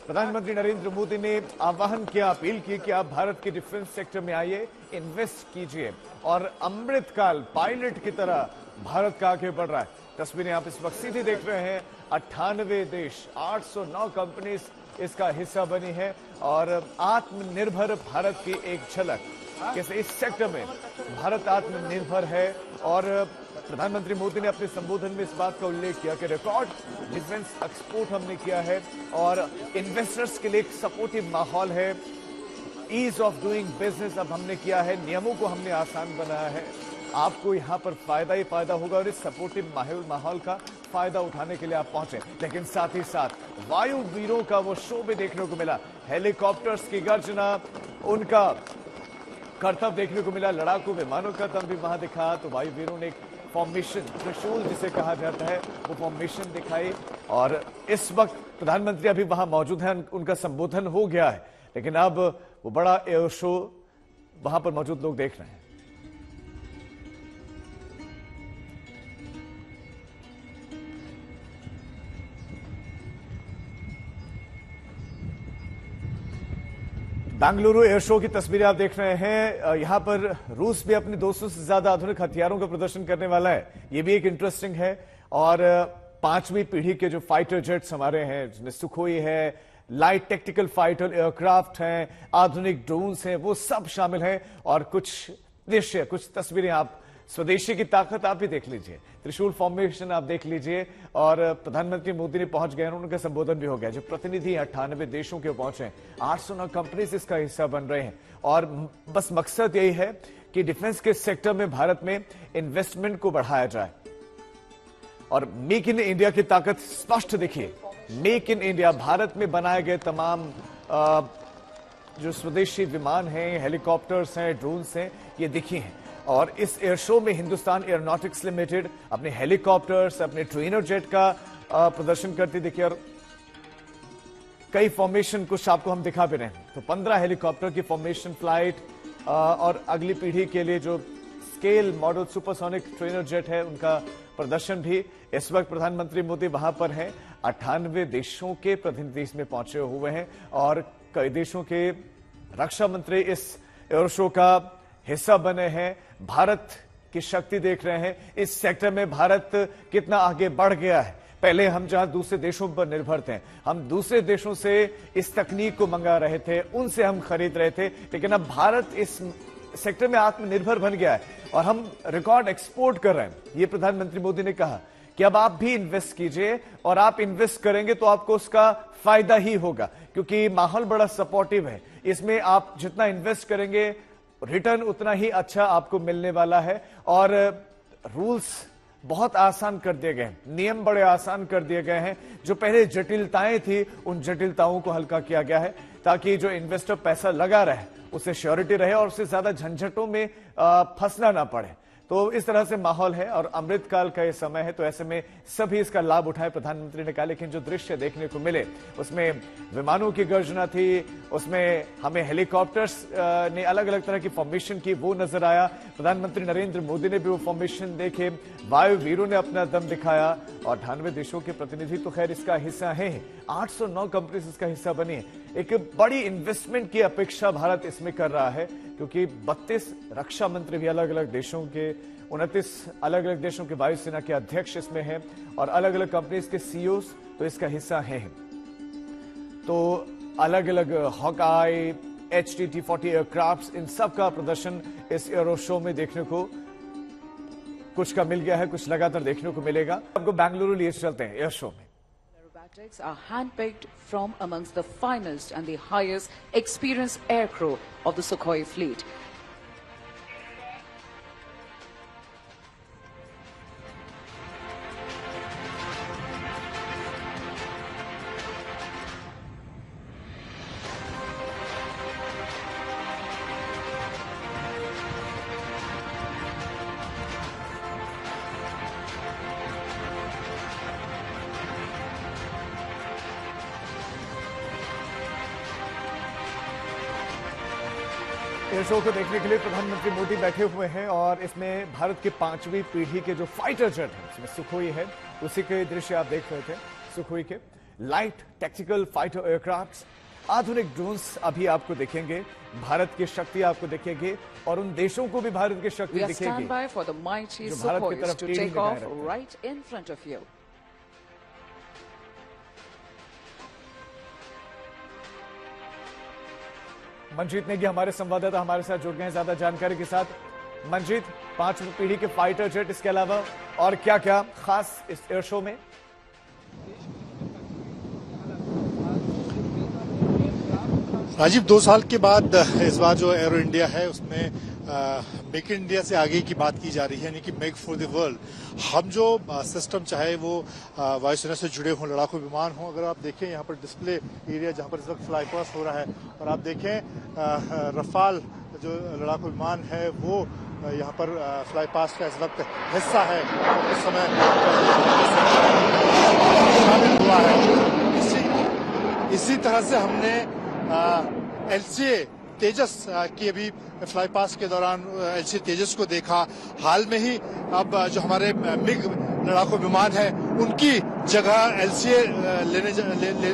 प्रधानमंत्री नरेंद्र मोदी ने आह्वान किया, अपील की कि आप भारत के डिफेंस सेक्टर में आइए, इन्वेस्ट कीजिए और अमृतकाल पायलट की तरह भारत का आगे बढ़ रहा है। तस्वीरें आप इस वक्त सीधी देख रहे हैं। 98 देश, 809 कंपनीज इसका हिस्सा बनी है और आत्मनिर्भर भारत की एक झलक कैसे इस सेक्टर में भारत आत्मनिर्भर है। और प्रधानमंत्री मोदी ने अपने संबोधन में इस बात का उल्लेख किया कि रिकॉर्ड डिफेंस एक्सपोर्ट हमने किया है और इन्वेस्टर्स के लिए एक सपोर्टिव माहौल है। ईज ऑफ डूइंग बिजनेस अब हमने किया है, नियमों को हमने आसान बनाया है। आपको यहां पर फायदा ही फायदा होगा और इस सपोर्टिव माहौल का फायदा उठाने के लिए आप पहुंचे। लेकिन साथ ही साथ वायु वीरों का वो शो भी देखने को मिला, हेलीकॉप्टर्स की गर्जना, उनका करतब देखने को मिला, लड़ाकू विमानों का दम भी वहां दिखा। तो वायु वीरों ने फॉर्मेशन, त्रिशूल जिसे कहा जाता है, वो फॉर्मेशन दिखाई। और इस वक्त प्रधानमंत्री अभी वहां मौजूद हैं, उनका संबोधन हो गया है, लेकिन अब वो बड़ा एयर शो वहां पर मौजूद लोग देख रहे हैं। बेंगलुरु एयर शो की तस्वीरें आप देख रहे हैं। यहां पर रूस भी अपने 200 से ज्यादा आधुनिक हथियारों का प्रदर्शन करने वाला है, ये भी एक इंटरेस्टिंग है। और 5वीं पीढ़ी के जो फाइटर जेट्स हमारे हैं, जिसमें सुखोई है, लाइट टेक्टिकल फाइटर एयरक्राफ्ट हैं, आधुनिक ड्रोन्स हैं, वो सब शामिल हैं। और कुछ दृश्य, कुछ तस्वीरें आप स्वदेशी की ताकत आप भी देख लीजिए, त्रिशूल फॉर्मेशन आप देख लीजिए। और प्रधानमंत्री मोदी ने पहुंच गए, उनका संबोधन भी हो गया। जो प्रतिनिधि 98 देशों के पहुंचे, 809 कंपनीज इसका हिस्सा बन रहे हैं। और बस मकसद यही है कि डिफेंस के सेक्टर में भारत में इन्वेस्टमेंट को बढ़ाया जाए। और मेक इन इंडिया की ताकत स्पष्ट देखिए। मेक इन इंडिया, भारत में बनाए गए तमाम जो स्वदेशी विमान हैं, हेलीकॉप्टर्स हैं, ड्रोन्स हैं, ये दिखी हैं। और इस एयर शो में हिंदुस्तान एरोनॉटिक्स लिमिटेड अपने हेलीकॉप्टर्स, अपने ट्रेनर जेट का प्रदर्शन करती दिखी। और कई फॉर्मेशन कुछ आपको हम दिखा भी रहे हैं। तो 15 हेलीकॉप्टर की फॉर्मेशन फ्लाइट और अगली पीढ़ी के लिए जो scale model supersonic trainer jet है, उनका प्रदर्शन भी इस वक्त प्रधानमंत्री मोदी वहां पर हैं। 98 देशों के प्रतिनिधि इसमें पहुंचे हुए हैं और कई देशों के रक्षा मंत्री इस एयर शो का हिस्सा बने हैं। भारत की शक्ति देख रहे हैं, इस सेक्टर में भारत कितना आगे बढ़ गया है। पहले हम जहां दूसरे देशों पर निर्भर थे, हम दूसरे देशों से इस तकनीक को मंगा रहे थे, उनसे हम खरीद रहे थे, लेकिन अब भारत इस सेक्टर में आत्मनिर्भर बन गया है और हम रिकॉर्ड एक्सपोर्ट कर रहे हैं। ये प्रधानमंत्री मोदी ने कहा कि अब आप भी इन्वेस्ट कीजिए और आप इन्वेस्ट करेंगे तो आपको उसका फायदा ही होगा, क्योंकि माहौल बड़ा सपोर्टिव है। इसमें आप जितना इन्वेस्ट करेंगे रिटर्न उतना ही अच्छा आपको मिलने वाला है। और रूल्स बहुत आसान कर दिए गए, नियम बड़े आसान कर दिए गए हैं। जो पहले जटिलताएं थी, उन जटिलताओं को हल्का किया गया है, ताकि जो इन्वेस्टर पैसा लगा रहे उसे श्योरिटी रहे और उससे ज्यादा झंझटों में फंसना ना पड़े। तो इस तरह से माहौल है और अमृतकाल का ये समय है, तो ऐसे में सभी इसका लाभ उठाए, प्रधानमंत्री ने कहा। लेकिन जो दृश्य देखने को मिले, उसमें विमानों की गर्जना थी, उसमें हमें हेलीकॉप्टर्स ने अलग अलग तरह की फॉर्मेशन की, वो नजर आया। प्रधानमंत्री नरेंद्र मोदी ने भी वो फॉर्मेशन देखे, वायु वीरों ने अपना दम दिखाया। और 98 देशों के प्रतिनिधि तो खैर इसका हिस्सा है, 809 कंपनीज इसका हिस्सा बनी है। एक बड़ी इन्वेस्टमेंट की अपेक्षा भारत इसमें कर रहा है, क्योंकि 32 रक्षा मंत्री भी अलग अलग देशों के, 29 अलग अलग देशों के वायुसेना के अध्यक्ष इसमें हैं और अलग अलग कंपनीज के सीईओ तो इसका हिस्सा हैं। तो अलग अलग हॉकाई, HT-T40 एयरक्राफ्ट, इन सब का प्रदर्शन इस एरो शो में देखने को कुछ का मिल गया है, कुछ लगातार देखने को मिलेगा। आपको बेंगलुरु लिए चलते हैं एयर शो में। Aerobatics are handpicked from amongst the finest and the highest experienced aircrew of the Sukhoi fleet. Air show को देखने के लिए प्रधानमंत्री मोदी बैठे हुए हैं और इसमें भारत की 5वीं पीढ़ी के जो फाइटर जेट हैं, इसमें सुखोई है, उसी के दृश्य आप देख रहे थे सुखोई के। लाइट टैक्टिकल फाइटर एयरक्राफ्ट, आधुनिक ड्रोन्स अभी आपको दिखेंगे, भारत की शक्ति आपको दिखेगी और उन देशों को भी भारत की शक्ति दिखेगी by for the mighty जो भारत की Sukhois तरफ to टेढ़ी take निगाहें off रखते हैं। right in front of you. Manjeet Negi हमारे संवाददाता हमारे साथ जुड़ गए हैं ज्यादा जानकारी के साथ। मंजीत, 5वीं पीढ़ी के फाइटर जेट, इसके अलावा और क्या क्या खास इस एयर शो में? राजीव, 2 साल के बाद इस बार जो एरो इंडिया है उसमें मेक इन इंडिया से आगे की बात की जा रही है, यानी कि मेक फॉर द वर्ल्ड। हम जो सिस्टम चाहे वो वायुसेना से जुड़े हों, लड़ाकू विमान हों, अगर आप देखें यहाँ पर डिस्प्ले एरिया जहाँ पर इस वक्त फ्लाई पास हो रहा है और आप देखें रफाल जो लड़ाकू विमान है वो यहाँ पर फ्लाई पास का इस वक्त हिस्सा है, उस समय शामिल हुआ है। इसी तरह से हमने LCA तेजस की अभी फ्लाई पास के दौरान LCA तेजस को देखा। हाल में ही अब जो हमारे मिग लड़ाकू विमान है उनकी जगह LCA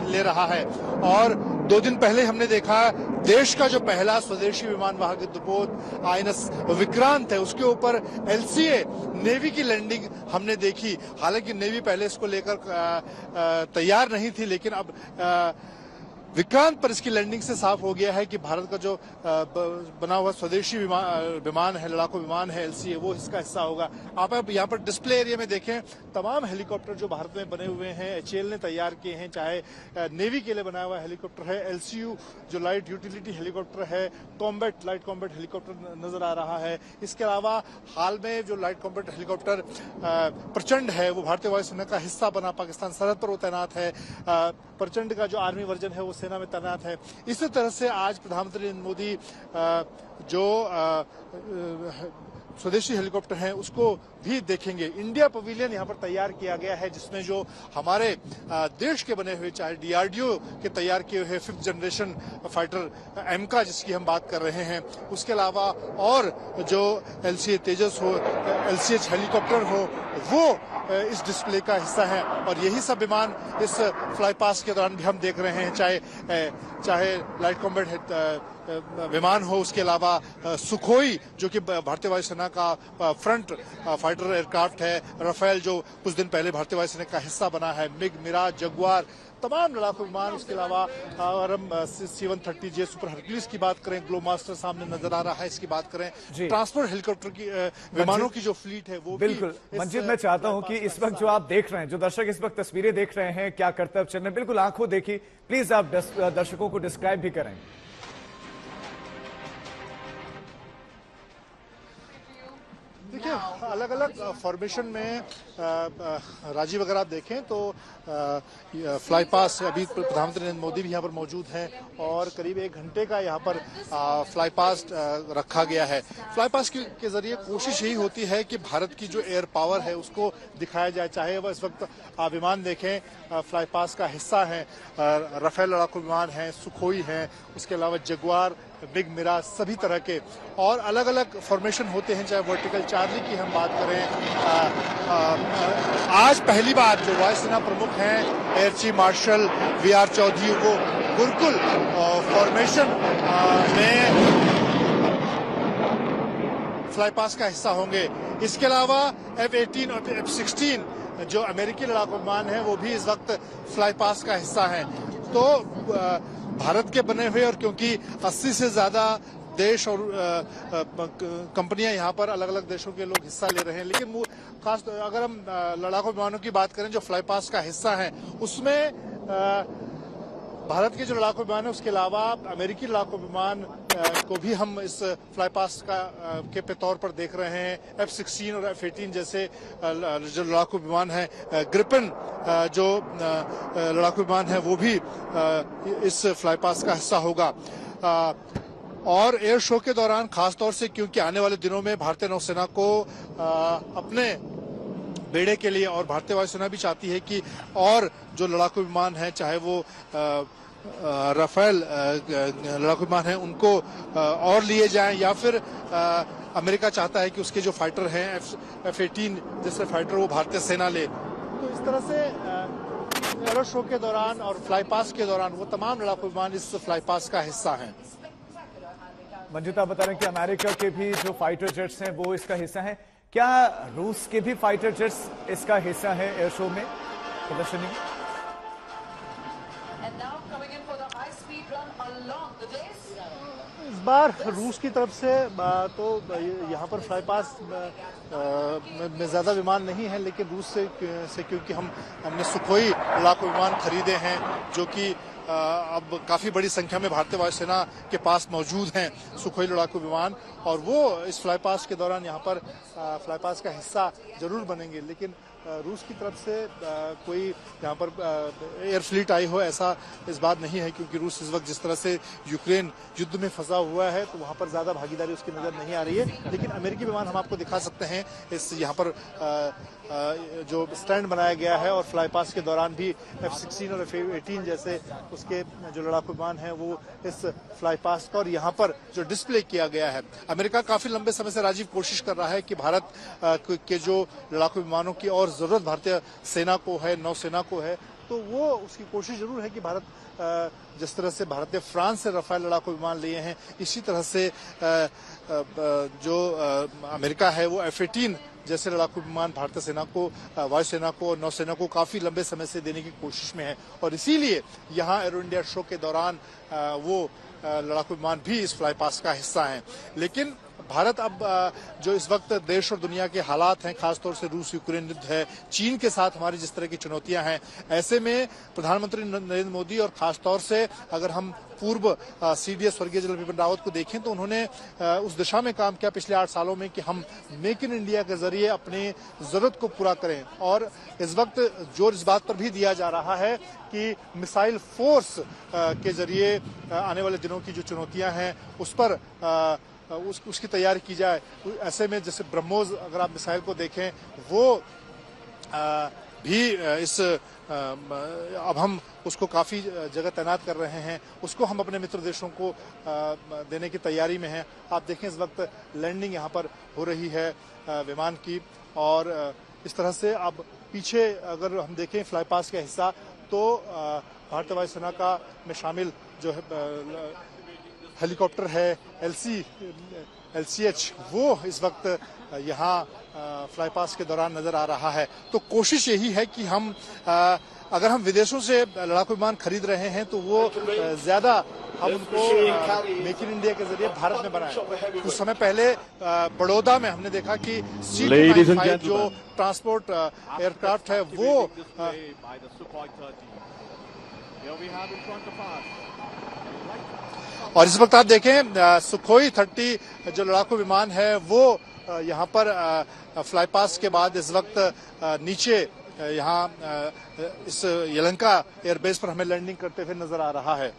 ले रहा है। और 2 दिन पहले हमने देखा देश का जो पहला स्वदेशी विमान वाहक युद्धपोत INS विक्रांत है, उसके ऊपर LCA नेवी की लैंडिंग हमने देखी। हालांकि नेवी पहले इसको लेकर तैयार नहीं थी, लेकिन अब विक्रांत पर इसकी लैंडिंग से साफ हो गया है कि भारत का जो बना हुआ स्वदेशी विमान है, लड़ाकू विमान है LCA, वो इसका हिस्सा होगा। आप यहाँ पर डिस्प्ले एरिया में देखें, तमाम हेलीकॉप्टर जो भारत में बने हुए हैं HAL ने तैयार किए हैं, चाहे नेवी के लिए बनाया हुआ हेलीकॉप्टर है, LCU जो लाइट यूटिलिटी हेलीकॉप्टर है, लाइट कॉम्बैट हेलीकॉप्टर नजर आ रहा है। इसके अलावा हाल में जो लाइट कॉम्बैट हेलीकॉप्टर प्रचंड है वो भारतीय वायुसेना का हिस्सा बना, पाकिस्तान सरहद पर वो तैनात है। प्रचंड का जो आर्मी वर्जन है वो सेना में तैनात है। इसी तरह से आज प्रधानमंत्री नरेंद्र मोदी जो स्वदेशी हेलीकॉप्टर हैं उसको भी देखेंगे। इंडिया पवेलियन यहाँ पर तैयार किया गया है, जिसमें जो हमारे देश के बने हुए, चाहे DRDO के तैयार किए हुए 5th जनरेशन फाइटर एमका जिसकी हम बात कर रहे हैं, उसके अलावा और जो LCA तेजस हो, LCH हेलीकॉप्टर हो, वो इस डिस्प्ले का हिस्सा है। और यही सब विमान इस फ्लाई पास के दौरान भी हम देख रहे हैं, चाहे लाइट कॉम्बैट विमान हो, उसके अलावा सुखोई जो कि भारतीय वायुसेना का फ्रंट फाइटर एयरक्राफ्ट है, राफेल जो कुछ दिन पहले भारतीय वायुसेना का हिस्सा बना है, मिग, मिराज, जगुआर, तमाम लड़ाकू विमान। उसके अलावा अगर हम C-130J सुपर हरक्यूलिस की बात करें, ग्लोमास्टर सामने नजर आ रहा है, इसकी बात करें, ट्रांसपोर्ट हेलीकॉप्टर की विमानों की जो फ्लीट है वो बिल्कुल। मंजीत, मैं चाहता हूं कि इस वक्त जो आप देख रहे हैं, जो दर्शक इस वक्त तस्वीरें देख रहे हैं, क्या कर्तव्य चल रहे हैं, बिल्कुल आंखों देखी, प्लीज आप दर्शकों को डिस्क्राइब भी करें। देखिए, अलग अलग फॉर्मेशन में राजीव अगर आप देखें तो फ्लाई पास, अभी प्रधानमंत्री नरेंद्र मोदी भी यहाँ पर मौजूद हैं और करीब 1 घंटे का यहाँ पर फ्लाई पास रखा गया है। फ्लाई पास के जरिए कोशिश यही होती है कि भारत की जो एयर पावर है उसको दिखाया जाए, चाहे वह इस वक्त विमान देखें फ्लाई पास का हिस्सा है, राफेल लड़ाकू विमान है, सुखोई है, उसके अलावा जगुआर, बिग, मिराज, सभी तरह के और अलग अलग फॉर्मेशन होते हैं, चाहे वर्टिकल चार्ली की हम बात करें। आज पहली बार जो वायुसेना प्रमुख हैं air chief marshal VR Chaudhary, वो गुरुकुल फॉर्मेशन में फ्लाई पास का हिस्सा होंगे। इसके अलावा F-18 और F-16 जो अमेरिकी लड़ाकू विमान है वो भी इस वक्त फ्लाई पास का हिस्सा है। तो भारत के बने हुए, और क्योंकि 80 से ज्यादा देश और कंपनियां यहाँ पर अलग अलग देशों के लोग हिस्सा ले रहे हैं, लेकिन वो खास अगर हम लड़ाकू विमानों की बात करें जो फ्लाई पास का हिस्सा है, उसमें भारत के जो लड़ाकू विमान है उसके अलावा अमेरिकी लड़ाकू विमान को भी हम इस फ्लाई पास के तौर पर देख रहे हैं। F-16 और F-18 जैसे जो लड़ाकू विमान है, ग्रिपन जो लड़ाकू विमान है वो भी इस फ्लाई पास का हिस्सा होगा। और एयर शो के दौरान खासतौर से, क्योंकि आने वाले दिनों में भारतीय नौसेना को अपने बेड़े के लिए, और भारतीय वायुसेना भी चाहती है कि और जो लड़ाकू विमान है, चाहे वो राफेल लड़ाकू विमान है, उनको और लिए जाएं, या फिर अमेरिका चाहता है कि उसके जो फाइटर हैं F-18 जैसे फाइटर वो भारतीय सेना ले। तो इस तरह से एरो शो के दौरान और फ्लाई पास के दौरान वो तमाम लड़ाकू विमान इस फ्लाई पास का हिस्सा हैं। मंजित, आप बता रहे हैं कि अमेरिका के भी जो फाइटर जेट्स हैं वो इसका हिस्सा हैं। क्या रूस के भी फाइटर जेट्स इसका हिस्सा है एयर शो में, प्रदर्शनी में? इस बार रूस की तरफ से तो यहाँ पर फ्लाई पास में ज्यादा विमान नहीं है, लेकिन रूस से क्योंकि हमने सुखोई लड़ाकू विमान खरीदे हैं जो कि अब काफी बड़ी संख्या में भारतीय वायुसेना के पास मौजूद हैं सुखोई लड़ाकू विमान, और वो इस फ्लाई पास के दौरान यहाँ पर फ्लाई पास का हिस्सा जरूर बनेंगे। लेकिन रूस की तरफ से कोई यहाँ पर एयर फ्लीट आई हो ऐसा इस बार नहीं है, क्योंकि रूस इस वक्त जिस तरह से यूक्रेन युद्ध में फंसा हुआ है तो वहाँ पर ज्यादा भागीदारी उसकी नजर नहीं आ रही है। लेकिन अमेरिकी विमान हम आपको दिखा सकते हैं, इस यहाँ पर जो स्टैंड बनाया गया है, और फ्लाई पास के दौरान भी F-16 और F-18 जैसे उसके जो लड़ाकू विमान हैं वो इस फ्लाई पास का और यहाँ पर जो डिस्प्ले किया गया है। अमेरिका काफी लंबे समय से राजीव कोशिश कर रहा है कि भारत के जो लड़ाकू विमानों की और जरूरत भारतीय सेना को है, नौसेना को है, तो वो उसकी कोशिश जरूर है कि भारत जिस तरह से भारत ने फ्रांस से रफाल लड़ाकू विमान लिए हैं, इसी तरह से जो अमेरिका है वो F-18 जैसे लड़ाकू विमान भारतीय सेना को, वायुसेना को और नौसेना को काफी लंबे समय से देने की कोशिश में है। और इसीलिए यहाँ एरो इंडिया शो के दौरान वो लड़ाकू विमान भी इस फ्लाई पास का हिस्सा हैं। लेकिन भारत अब जो इस वक्त देश और दुनिया के हालात हैं, खासतौर से रूस यूक्रेन युद्ध है, चीन के साथ हमारी जिस तरह की चुनौतियां हैं, ऐसे में प्रधानमंत्री नरेंद्र मोदी और खासतौर से अगर हम पूर्व CDS स्वर्गीय जनरल बिपिन रावत को देखें तो उन्होंने उस दिशा में काम किया पिछले 8 सालों में कि हम मेक इन इंडिया के जरिए अपनी जरूरत को पूरा करें। और इस वक्त जोर इस बात पर भी दिया जा रहा है कि मिसाइल फोर्स के जरिए आने वाले दिनों की जो चुनौतियां हैं उस पर उसकी तैयारी की जाए। ऐसे में जैसे ब्रह्मोस अगर आप मिसाइल को देखें वो भी इस अब हम उसको काफी जगह तैनात कर रहे हैं, उसको हम अपने मित्र देशों को देने की तैयारी में हैं। आप देखें इस वक्त लैंडिंग यहाँ पर हो रही है विमान की, और इस तरह से अब पीछे अगर हम देखें फ्लाई पास का हिस्सा तो भारतीय वायुसेना का में शामिल जो है हेलीकॉप्टर है LCH वो इस वक्त यहाँ फ्लाई पास के दौरान नजर आ रहा है। तो कोशिश यही है कि हम अगर हम विदेशों से लड़ाकू विमान खरीद रहे हैं तो वो ज्यादा हम उनको मेक इन इंडिया के जरिए भारत में बनाए। कुछ समय पहले बड़ौदा में हमने देखा कि C-295 जो ट्रांसपोर्ट एयरक्राफ्ट है वो और इस वक्त आप देखें सुखोई 30 जो लड़ाकू विमान है वो यहाँ पर फ्लाई पास के बाद इस वक्त नीचे यहाँ इस यलहंका एयरबेस पर हमें लैंडिंग करते हुए नजर आ रहा है।